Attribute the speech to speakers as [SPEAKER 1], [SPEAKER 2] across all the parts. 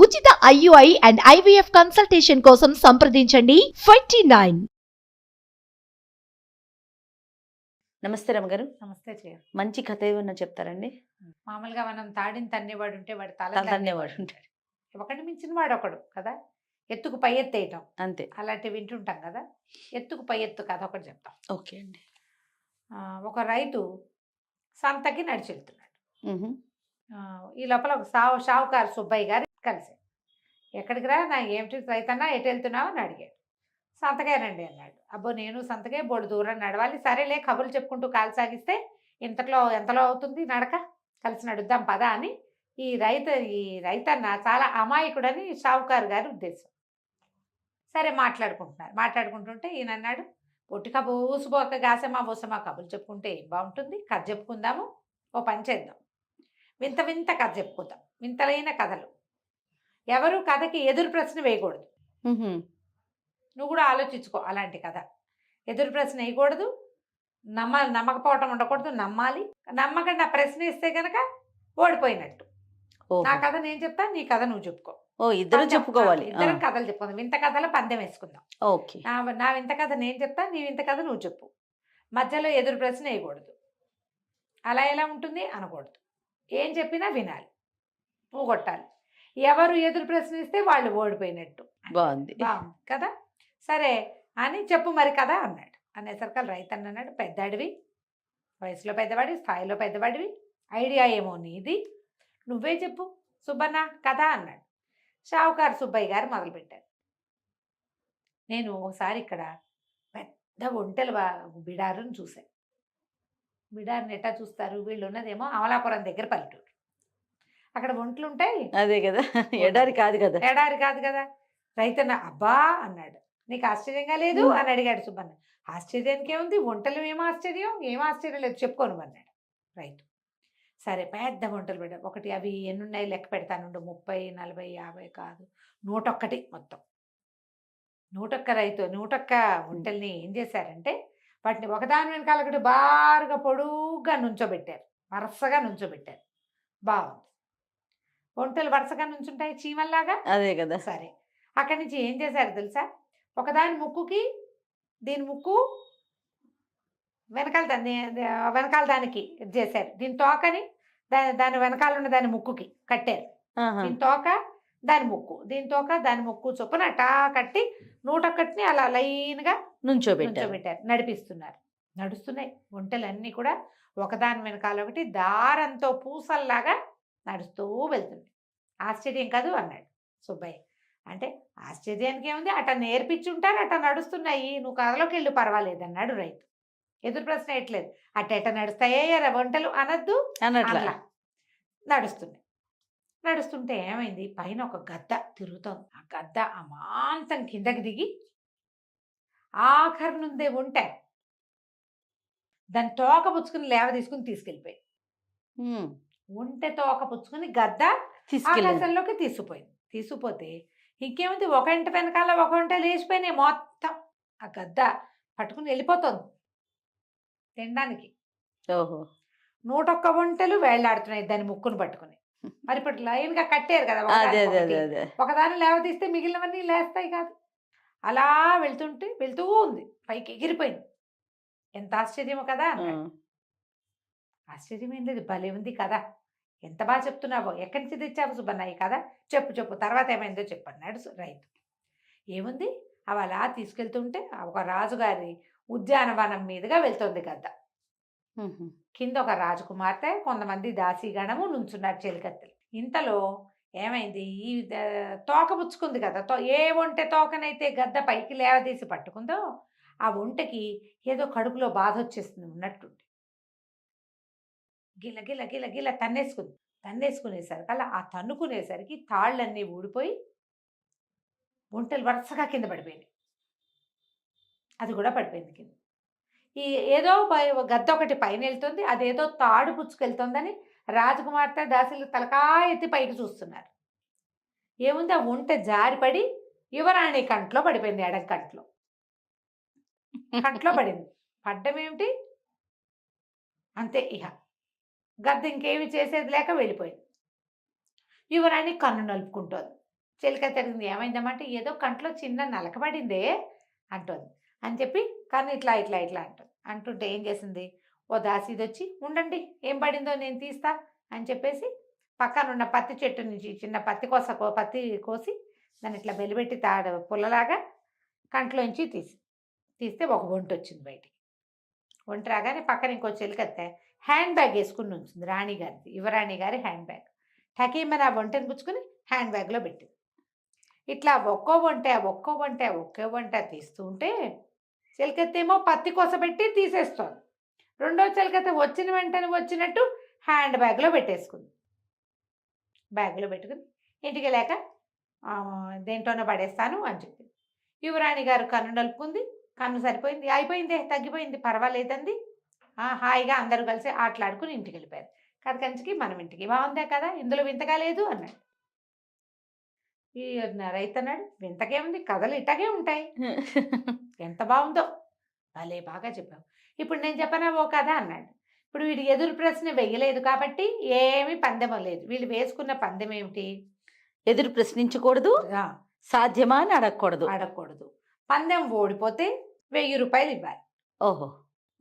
[SPEAKER 1] ఉచిత IUI and IVF consultation కోసం సంప్రదించండి 29.
[SPEAKER 2] నమస్తే రమగారు.
[SPEAKER 3] నమస్తే చేయ.
[SPEAKER 2] మంచి కథ ఏమన్నా చెప్తారండి?
[SPEAKER 3] మామూలుగా మనం తాడిని తన్నేవాడు ఉంటే వాడు తల
[SPEAKER 2] తల తన్నేవాడు
[SPEAKER 3] ఉంటాడు. ఒకటి మించిన వాడు ఒకడు కదా, ఎత్తుకు పై ఎత్తు వేయటం
[SPEAKER 2] అంతే.
[SPEAKER 3] అలాంటివి వింటుంటాం కదా. ఎత్తుకు పై ఎత్తు కథ ఒకటి చెప్తాం.
[SPEAKER 2] ఓకే అండి.
[SPEAKER 3] ఒక రైతు సంతకి నడిచి వెళ్తున్నాడు.
[SPEAKER 2] మ్హూ.
[SPEAKER 3] ఈ లోపల ఒక షావుకారు సుబ్బయ్య గారు కలిసి, ఎక్కడికి రా నా ఏమిటి రైతన్నా ఎటు వెళ్తున్నావు అని అడిగాడు. సంతకేనండి అన్నాడు. అబ్బో నేను సంతకే బోడు దూరం నడవాలి, సరేలే కబుర్లు చెప్పుకుంటూ కాలు సాగిస్తే ఎంతలో అవుతుంది నడక, కలిసి నడుద్దాం పదా అని ఈ రైతన్న చాలా అమాయకుడని షావుకారు గారి ఉద్దేశం. సరే మాట్లాడుకుంటుంటే ఈయన అన్నాడు, పొట్టిక బూసుబోక గాసమా బోసమా కబుర్లు చెప్పుకుంటే ఏం బాగుంటుంది, కథ చెప్పుకుందాము, ఓ పని చేద్దాం, వింత కథ చెప్పుకుందాం, వింతలైన కథలు. ఎవరు కథకి ఎదురు ప్రశ్న వేయకూడదు.
[SPEAKER 2] మ్హూ.
[SPEAKER 3] నువ్వు కూడా ఆలోచించుకో. అలాంటి కథ ఎదురు ప్రశ్న వేయకూడదు, నమ్మకపోవటం ఉండకూడదు, నమ్మాలి. నమ్మకండి నా ప్రశ్న ఇస్తే కనుక ఓడిపోయినట్టు.
[SPEAKER 2] ఓహో.
[SPEAKER 3] నా కథ నేను చెప్తాను, నీ కథ నువ్వు చెప్పుకో.
[SPEAKER 2] ఓ, ఇద్దరు చెప్పుకోవాలి.
[SPEAKER 3] ఇద్దరం కథలు చెప్పుకుందాం, వింత కథలు పందెం వేసుకుందాం.
[SPEAKER 2] ఓకే.
[SPEAKER 3] నా వింత కథ నేను చెప్తాను, నీ వింత కథ నువ్వు చెప్పు. మధ్యలో ఎదురు ప్రశ్న వేయకూడదు. అలా ఎలా ఉంటుంది అనకూడదు. ఏం చెప్పినా వినాలి, నువ్వు కొట్టాలి. ఎవరు ఎదురు ప్రశ్న ఇస్తే వాళ్ళు ఓడిపోయినట్టు.
[SPEAKER 2] బాగుంది
[SPEAKER 3] కదా. సరే అని చెప్పు మరి కదా అన్నాడు. అనేసరికి రైతన్న అన్నాడు, పెద్దాడివి, వయసులో పెద్దవాడి, స్థాయిలో పెద్దవాడివి, ఐడియా ఏమో నీది, నువ్వే చెప్పు సుబ్బన్న కథ అన్నాడు. షావుకారు సుబ్బయ్య గారు మొదలుపెట్టారు. నేను ఒకసారి ఇక్కడ పెద్ద ఒంటెల బిడారుని చూశాను. బిడారుని ఎట్టా చూస్తారు, వీళ్ళు ఉన్నదేమో అమలాపురం దగ్గర పల్లెటూరు. అక్కడ ఒంట్లు ఉంటాయి.
[SPEAKER 2] అదే కదా, ఎడారి కాదు కదా. రైతన్న అబ్బా అన్నాడు, నీకు ఆశ్చర్యంగా లేదు అని అడిగాడు సుబ్బన్న. ఆశ్చర్యానికి ఏముంది, ఒంటలు ఏం ఆశ్చర్యం లేదు, చెప్పుకోను అన్నాడు రైతు. సరే పెద్ద వంటలు పెట్టారు. ఒకటి అవి ఎన్నున్నాయి లెక్క పెడతానుండు, 30, 40, 50 కాదు, 101 మొత్తం. 101 వంటల్ని ఏం చేశారంటే వాటిని ఒకదాని వెనకాల ఒకటి బారుగా పొడుగ్గా నుంచోబెట్టారు, వరుసగా నుంచోబెట్టారు. బాగుంది. వంటలు వరుసగా నుంచుంటాయి చీమల్లాగా. అదే కదా.
[SPEAKER 3] సరే అక్కడి నుంచి ఏం చేశారు తెలుసా, ఒకదాని ముక్కుకి దీని ముక్కు వెనకాల దానికి చేశారు, దీని తోకని దాని వెనకాల ఉన్న దాని ముక్కుకి కట్టారు. దీని తోక దాని ముక్కు, దీని తోక దాని ముక్కు చొప్పున అటా కట్టి 101 అలా లైన్గా నుంచోబెట్టారు. నడుస్తున్నాయి ఒంటెలన్నీ కూడా ఒకదాని వెనకాల ఒకటి దారంతో పూసల్లాగా నడుస్తూ వెళ్తుంది. ఆశ్చర్యం కాదు అన్నాడు సుబ్బయ్య. అంటే ఆశ్చర్యానికి ఏముంది, అట్లా నేర్పించుంటారు, అట్లా నడుస్తున్నాయి, నువ్వు కథలోకి వెళ్ళు పర్వాలేదు అన్నాడు రైతు. ఎదురు ప్రశ్న ఎట్లేదు, అట్ట నడుస్తాయే వంటలు అనద్దు అట్లా నడుస్తుంటే ఏమైంది, పైన ఒక గద్ద తిరుగుతోంది. ఆ గద్ద అమాంతం కిందకి దిగి ఆఖరి నుండే ఉంటే దాని తోక పుచ్చుకుని లేవ తీసుకెళ్ళిపోయి, ఒంటె తోక పుచ్చుకుని గద్ద ఆకాశంలోకి తీసుకుపోతే ఇంకేముంది, ఒక ఇంటి వెనకాల ఒక వంట లేచిపోయినాయి మొత్తం. ఆ గద్ద పట్టుకుని వెళ్ళిపోతుంది తినడానికి.
[SPEAKER 2] ఓహో.
[SPEAKER 3] 101 వంటలు వేళ్లాడుతున్నాయి దాని ముక్కును పట్టుకుని. మరి ఇప్పుడు లైన్ గా కట్టారు కదా, ఒకదాన్ని లేవ తీస్తే మిగిలినవన్నీ లేస్తాయి కాదు. అలా వెళ్తూ ఉంది, పైకి ఎగిరిపోయింది. ఎంత ఆశ్చర్యమో కదా. ఆశ్చర్యం ఏం లేదు, భలే ఉంది కదా, ఎంత బాగా చెప్తున్నావో, ఎక్కడి నుంచి తెచ్చావు సుబ్బన్న ఈ కదా, చెప్పు తర్వాత ఏమైందో చెప్పన్నాడు రైతు. ఏముంది, అవి అలా తీసుకెళ్తుంటే ఒక రాజుగారి ఉద్యానవనం మీదుగా వెళ్తుంది గద్ద. కింద ఒక రాజకుమార్తె, కొంతమంది దాసీగణము నుంచున్నారు చెలికత్తెలు. ఇంతలో ఏమైంది, ఈ తోక పుచ్చుకుంది కదా, ఏ ఒంటె తోకనైతే గద్ద పైకి లేవదీసి పట్టుకుందో ఆ ఒంటెకి ఏదో కడుపులో బాధ వచ్చేస్తుంది ఉన్నట్టుండి. గిల గిల గిల గిల తన్నేసుకునేసరికి అలా ఆ తన్నుకునేసరికి తాళ్ళన్నీ ఊడిపోయి ఒంటెలు వరుసగా కింద పడిపోయినాయి. అది కూడా పడిపోయింది కింద. ఈ ఏదో గద్ద ఒకటి పైన వెళ్తుంది, అదేదో తాడు పుచ్చుకెళ్తుందని రాజకుమార్తె దాసులు తలకాయ ఎత్తి పైకి చూస్తున్నారు. ఏముంది, ఆ ఒంటె జారిపడి యువరాణి కంట్లో పడిపోయింది, ఎడం కంట్లో పడింది. పడ్డం ఏమిటి అంతే, ఇహ గద్ద ఇంకేమి చేసేది లేక వెళ్ళిపోయింది. యువరాణి కన్ను నలుపుకుంటోంది.
[SPEAKER 2] చెలికత్తి అడిగింది, ఏమైందమ్మా అంటే ఏదో కంట్లో చిన్న నలకబడిందే అంటుంది. అని చెప్పి కన్ను ఇట్లా ఇట్లా ఇట్లా అంటుంది. అంటుంటే ఏం చేసింది, ఓ దాసీది వచ్చి ఉండండి ఏం పడిందో నేను తీస్తా అని చెప్పేసి పక్కన ఉన్న పత్తి చెట్టు నుంచి చిన్న పత్తి కోసి దాన్ని ఇట్లా వెలిపెట్టి పుల్లలాగా కంట్లోంచి తీస్తే ఒక ఒంటి వచ్చింది బయటికి. ఒంటి రాగానే పక్కన ఇంకో చెలికత్తే హ్యాండ్ బ్యాగ్ వేసుకుని ఉంచింది, రాణిగారిది, యువరాణి గారి హ్యాండ్ బ్యాగ్. టకీమని ఆ ఒంటెని పుచ్చుకుని హ్యాండ్ బ్యాగ్లో పెట్టింది. ఇట్లా ఒక్కో వంట తీస్తూ ఉంటే చెలికత్తేమో పత్తి కోసబెట్టి తీసేస్తోంది. రెండో చెలికత్త వచ్చిన వెంటనే వచ్చినట్టు హ్యాండ్ బ్యాగ్లో పెట్టేసుకుంది. బ్యాగ్లో పెట్టుకుని ఇంటికి వెళ్ళాక దేంట్లోనే పడేస్తాను అని చెప్పింది. యువరాణి గారు కన్ను నలుపుకుంది, కన్ను సరిపోయింది, అయిపోయిందే తగ్గిపోయింది పర్వాలేదండి. హాయిగా అందరూ కలిసి ఆటలాడుకుని ఇంటికి వెళ్ళిపోయారు. కథకంచికి మనం ఇంటికి బాగుందే కదా, ఇందులో వింతగా లేదు అన్నాడు. ఈ రైతు అన్నాడు, వింతకే ఉంది, కథలు ఇట్టగే ఉంటాయి, ఎంత బాగుందో, భలే బాగా చెప్పావు. ఇప్పుడు నేను చెప్పనా ఓ కథ అన్నాడు. ఇప్పుడు వీడి ఎదురు ప్రశ్న వెయ్యలేదు కాబట్టి ఏమీ పందెం లేదు. వీళ్ళు వేసుకున్న పందెం ఏమిటి,
[SPEAKER 4] ఎదురు ప్రశ్నించకూడదు, సాధ్యమా అని అడగకూడదు.
[SPEAKER 2] పందెం ఓడిపోతే 1000 రూపాయలు ఇవ్వాలి.
[SPEAKER 4] ఓహో.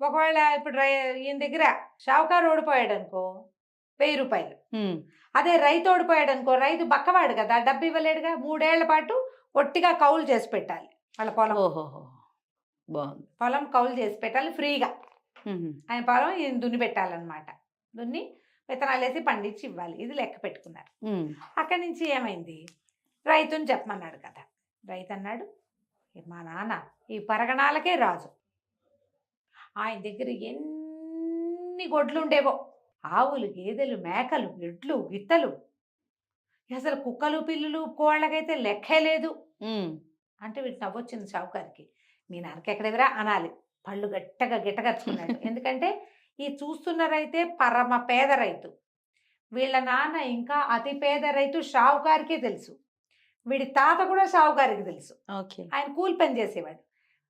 [SPEAKER 2] ఒకవేళ ఇప్పుడు ఈయన దగ్గర షావుకారు ఓడిపోయాడు అనుకో 1000 రూపాయలు. అదే రైతు ఓడిపోయాడు అనుకో, రైతు బక్కవాడు కదా, డబ్బు ఇవ్వలేడుగా, 3 ఏళ్ల పాటు ఒట్టిగా కౌలు చేసి పెట్టాలి వాళ్ళ పొలం.
[SPEAKER 4] ఓహో, బాగుంది.
[SPEAKER 2] పొలం కౌలు చేసి పెట్టాలి ఫ్రీగా. ఆయన పొలం ఈయన దున్ని పెట్టాలన్నమాట. దున్ని విత్తనాలు వేసి పండించి ఇవ్వాలి. ఇది లెక్క పెట్టుకున్నారు. అక్కడి నుంచి ఏమైంది, రైతుని చెప్పమన్నాడు కదా. రైతు అన్నాడు, మా నాన్న ఈ పరగణాలకే రాజు, ఆయన దగ్గర ఎన్ని గొడ్లు ఉండేవో, ఆవులు, గేదెలు, మేకలు, ఎడ్లు, గిత్తలు, అసలు కుక్కలు, పిల్లులు, కోళ్ళకైతే లెక్కే లేదు అంటే వీటి నవ్వొచ్చింది షావుకారికి. మీ నాన్నకి ఎక్కడెవరా అనాలి. పళ్ళు గిట్టగచ్చుకున్నాడు. ఎందుకంటే ఈ చూస్తున్న రైతే పరమ పేద రైతు, వీళ్ళ నాన్న ఇంకా అతి పేద రైతు షావుకారికే తెలుసు, వీడి తాత కూడా షావుకారికి తెలుసు. ఆయన కూలి పని చేసేవాడు.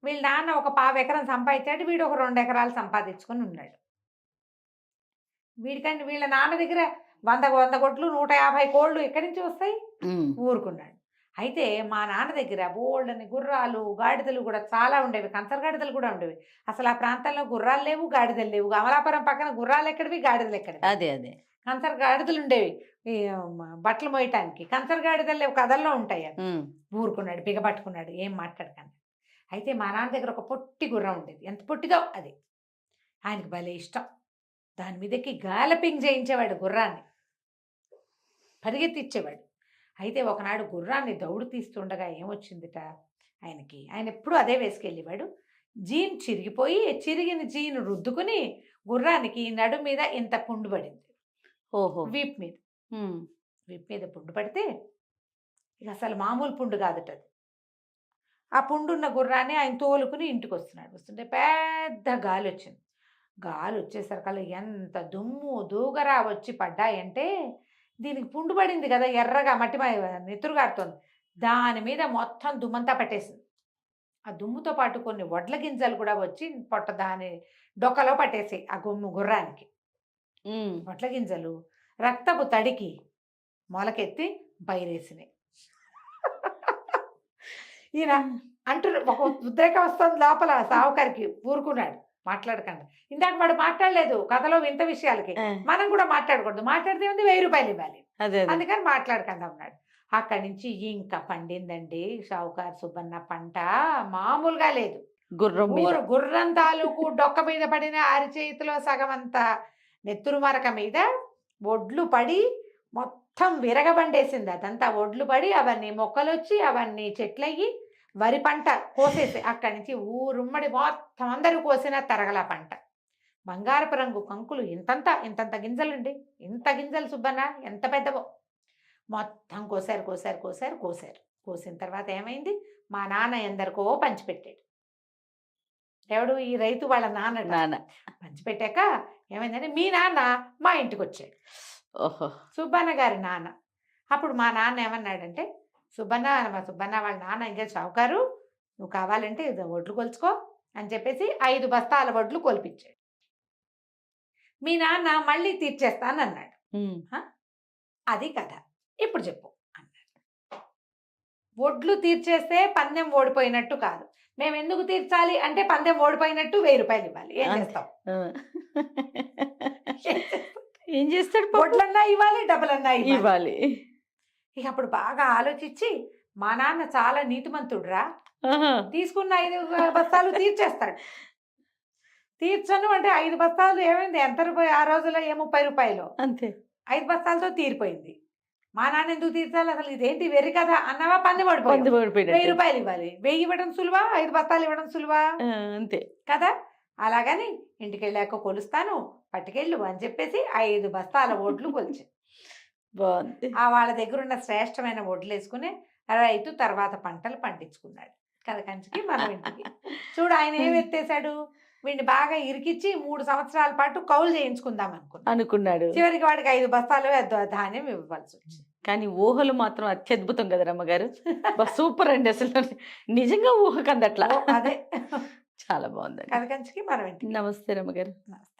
[SPEAKER 2] వీళ్ళ నాన్న ఒక 1/2 ఎకరం సంపాదించాడు, వీడు ఒక 2 ఎకరాలు సంపాదించుకొని ఉన్నాడు. వీడికంటే వీళ్ళ నాన్న దగ్గర 100 గొడ్లు 150 కోళ్ళు ఎక్కడి నుంచి వస్తాయి, ఊరుకున్నాడు. అయితే మా నాన్న దగ్గర బోళ్ళని గుర్రాలు, గాడిదలు కూడా చాలా ఉండేవి, కంచర గాడిదలు కూడా ఉండేవి. అసలు ఆ ప్రాంతంలో గుర్రాలు లేవు, గాడిదలు లేవు. అమలాపురం పక్కన గుర్రాలు ఎక్కడివి, గాడిదలు ఎక్కడివి.
[SPEAKER 4] అదే
[SPEAKER 2] కంచర గాడిదలు ఉండేవి ఈ బట్టలు మోయటానికి, కంచర గాడిదలు లేవు, కథల్లో ఉంటాయి. ఊరుకున్నాడు, బిగపట్టుకున్నాడు, ఏం మాట్లాడకండి. అయితే మా నాన్న దగ్గర ఒక పొట్టి గుర్రం ఉండేది, ఎంత పొట్టిదో అది, ఆయనకి భలే ఇష్టం. దాని మీదకి గాలపింగ్ చేయించేవాడు, గుర్రాన్ని పరిగెత్తిచ్చేవాడు. అయితే ఒకనాడు గుర్రాన్ని దౌడు తీస్తుండగా ఏమొచ్చిందిట ఆయనకి, ఆయన ఎప్పుడు అదే వేసుకెళ్ళేవాడు. జీన్ చిరిగిపోయి, చిరిగిన జీన్ రుద్దుకుని గుర్రానికి నడు మీద ఇంత పుండు పడింది.
[SPEAKER 4] ఓహో.
[SPEAKER 2] వీప్ మీద పుండు పడితే ఇక అసలు మామూలు పుండు కాదుట అది. ఆ పుండున్న గుర్రాన్ని ఆయన తోలుకుని ఇంటికి వస్తుంటే పెద్ద గాలి వచ్చింది. గాలి వచ్చేసరికల్లా ఎంత దుమ్ము దూగరా వచ్చి పడ్డాయంటే, దీనికి పుండు పడింది కదా, ఎర్రగా మట్టి నెత్తురుగాడుతోంది, దాని మీద మొత్తం దుమ్మంతా పట్టేసింది. ఆ దుమ్ముతో పాటు కొన్ని వడ్ల గింజలు కూడా వచ్చి దాని డొక్కలో పట్టేసాయి ఆ గుర్రానికి. వడ్ల గింజలు రక్తపు తడికి మొలకెత్తి బయరేసినాయి. ఈయన అంటున్నాడు, ఒక ఉద్రేకం వస్తుంది లోపల. సావుకారికి ఊరుకున్నాడు, మాట్లాడకండి. ఇందాక వాడు మాట్లాడలేదు కథలో వింత విషయాలకి, మనం కూడా మాట్లాడకూడదు, మాట్లాడితే ఉంది 1000 రూపాయలు ఇవ్వాలి, అందుకని మాట్లాడకండి అన్నాడు. అక్కడి నుంచి ఇంకా పండిందండి షావుకారు సుబ్బన్న పంట, మామూలుగా లేదు. గుర్రం తాలూకు డొక్క మీద పడిన అరిచేతిలో సగం అంతా నెత్తురు మరక మీద ఒడ్లు పడి మొత్తం విరగబండేసింది. అదంతా ఒడ్లు పడి అవన్నీ మొక్కలు వచ్చి అవన్నీ చెట్లయ్యి వరి పంట కోసేసి అక్కడి నుంచి ఊరుమ్మడి మొత్తం అందరూ కోసిన తరగల పంట. బంగారపు రంగు కంకులు ఇంతంత గింజలుండి, ఇంత గింజలు సుబ్బన్న ఎంత పెద్దవో, మొత్తం కోసారు. కోసిన తర్వాత ఏమైంది, మా నాన్న ఎందరికో పంచిపెట్టాడు. ఎవడు, ఈ రైతు వాళ్ళ నాన్న. పంచిపెట్టాక ఏమైందంటే మీ నాన్న మా ఇంటికి వచ్చాడు.
[SPEAKER 4] ఓహో.
[SPEAKER 2] సుబ్బన్న గారి నాన్న. అప్పుడు మా నాన్న ఏమన్నాడంటే, సుబ్బన్న వాళ్ళ నాన్న ఇంకా షావుకారు, నువ్వు కావాలంటే వడ్లు కొలుచుకో అని చెప్పేసి 5 బస్తాల వడ్లు కొలిపించాడు. మీ నాన్న మళ్ళీ తీర్చేస్తానన్నాడు. అది కథ, ఇప్పుడు చెప్పు. ఒడ్లు తీర్చేస్తే పందెం ఓడిపోయినట్టు కాదు. మేము ఎందుకు తీర్చాలి అంటే పందెం ఓడిపోయినట్టు 1000 రూపాయలు ఇవ్వాలి. ఏం
[SPEAKER 4] అంతే.
[SPEAKER 2] చేస్తాం?
[SPEAKER 4] ఆ. ఏం చేస్తాడు పాపం?
[SPEAKER 2] ఒడ్లన్నా ఇవ్వాలి, డబ్బులన్నా ఇవ్వాలి.
[SPEAKER 4] ఇవ్వాలి.
[SPEAKER 2] ఇక అప్పుడు బాగా ఆలోచించి మా నాన్న చాలా నీతిమంతుడురా,
[SPEAKER 4] ఆహా.
[SPEAKER 2] తీసుకున్న 5 బస్తాలు తీర్చేస్తాడు. తీర్చను అంటే 5 బస్తాలు ఏమైంది, ఎంత రూపాయి ఆ రోజుల్లో, ఏ 30 రూపాయలు.
[SPEAKER 4] అంతే.
[SPEAKER 2] 5 బస్తాలతో తీరిపోయింది. మా నాన్న ఎందుకు తీర్చాలి, అసలు ఇదేంటి వెర్రి కదా అన్నావా, పందెం
[SPEAKER 4] పంది
[SPEAKER 2] ఓడిపోయింది. 1000
[SPEAKER 4] ఓడిపోయినట్టు.
[SPEAKER 2] రూపాయలు ఇవ్వాలి. 1000 ఇవ్వడం సులువా, 5 బస్తాలు ఇవ్వడం సులువా
[SPEAKER 4] అంతే.
[SPEAKER 2] కదా. అలాగని ఇంటికి వెళ్ళాక కొలుస్తాను, పట్టుకెళ్ళు అని చెప్పేసి 5 బస్తాల ఓట్లు కొలిచి
[SPEAKER 4] బాగుంది.
[SPEAKER 2] వాళ్ళ దగ్గర ఉన్న శ్రేష్టమైన ఓట్లు వేసుకుని రైతు తర్వాత పంటలు పండించుకున్నాడు. కథకంచికి మనం ఇంటికి చూడు, ఆయన ఏం ఎత్తేసాడు, వీడిని బాగా ఇరికిచ్చి 3 సంవత్సరాల పాటు కౌలు చేయించుకుందాం
[SPEAKER 4] అనుకున్నాడు.
[SPEAKER 2] చివరికి వాడికి 5 బస్తాలు ధాన్యం ఇవ్వాల్సి వచ్చింది.
[SPEAKER 4] కానీ ఊహలు మాత్రం అత్యద్భుతం కదా రమ్మగారు. సూపర్ అండి, అసలు నిజంగా ఊహ కందట్లా.
[SPEAKER 2] అదే
[SPEAKER 4] చాలా బాగుందండి.
[SPEAKER 2] కథకంచికి మనం ఇంటికి.
[SPEAKER 4] నమస్తే రమ్మగారు.
[SPEAKER 2] నమస్తే.